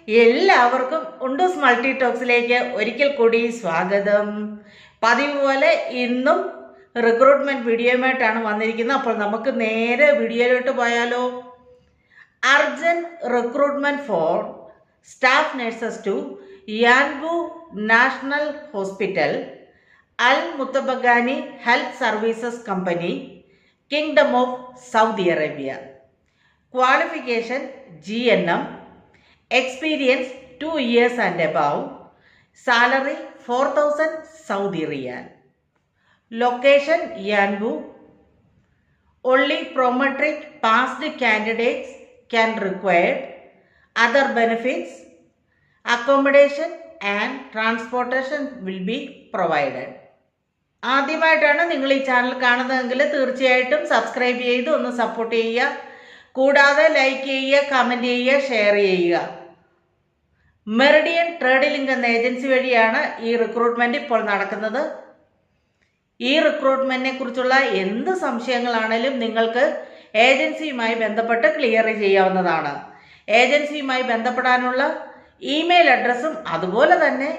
എല്ലാവർക്കും ഉണ്ടൂസ് മൾട്ടി ടോക്സിലേക്ക് ഒരിക്കൽ കൂടി സ്വാഗതം. പതിവ് പോലെ ഇന്നും റിക്രൂട്ട്മെന്റ് വീഡിയോയുമായിട്ടാണ് വന്നിരിക്കുന്നത്. അപ്പോൾ നമുക്ക് നേരെ വീഡിയോയിലോട്ട് പോയാലോ. Urgent recruitment for staff nurses to Yanbu national hospital, Al Mutabagani health services company, kingdom of Saudi Arabia. Qualification GNM, experience 2 years and above, salary 4,000 Saudi Riyal, location Yanbu. Only prometric passed candidates can require. Other benefits, accommodation and transportation will be provided. ആദ്യമായിട്ടാണ് നിങ്ങൾ ഈ channel കാണുന്നതെങ്കിൽ തീർച്ചയായിട്ടും subscribe ചെയ്ത് ഒന്ന് support ചെയ്യുക. കൂടാതെ like ചെയ്യുക, കമൻറ്റ് ചെയ്യുക, ഷെയർ ചെയ്യുക. മെറിഡിയൻ ട്രേഡ് ലിങ്ക് എന്ന ഏജൻസി വഴിയാണ് ഈ റിക്രൂട്ട്മെന്റ് ഇപ്പോൾ നടക്കുന്നത്. ഈ റിക്രൂട്ട്മെന്റിനെ കുറിച്ചുള്ള എന്ത് സംശയങ്ങളാണേലും നിങ്ങൾക്ക് ഏജൻസിയുമായി ബന്ധപ്പെട്ട് ക്ലിയർ ചെയ്യാവുന്നതാണ്. ഏജൻസിയുമായി ബന്ധപ്പെടാനുള്ള ഇമെയിൽ അഡ്രസ്സും അതുപോലെ തന്നെ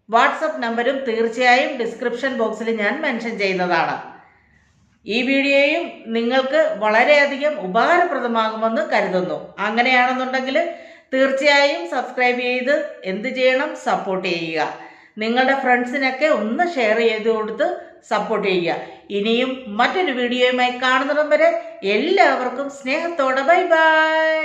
വാട്സപ്പ് നമ്പരും തീർച്ചയായും ഡിസ്ക്രിപ്ഷൻ ബോക്സിൽ ഞാൻ മെൻഷൻ ചെയ്യുന്നതാണ്. ഈ വീഡിയോയും നിങ്ങൾക്ക് വളരെയധികം ഉപകാരപ്രദമാകുമെന്ന് കരുതുന്നു. അങ്ങനെയാണെന്നുണ്ടെങ്കിൽ തീർച്ചയായും സബ്സ്ക്രൈബ് ചെയ്ത് എന്ത് ചെയ്യണം, സപ്പോർട്ട് ചെയ്യുക. നിങ്ങളുടെ ഫ്രണ്ട്സിനൊക്കെ ഒന്ന് ഷെയർ ചെയ്ത് കൊടുത്ത് സപ്പോർട്ട് ചെയ്യുക. ഇനിയും മറ്റൊരു വീഡിയോയുമായി കാണുന്നിടം വരെ എല്ലാവർക്കും സ്നേഹത്തോടെ ബൈ ബൈ.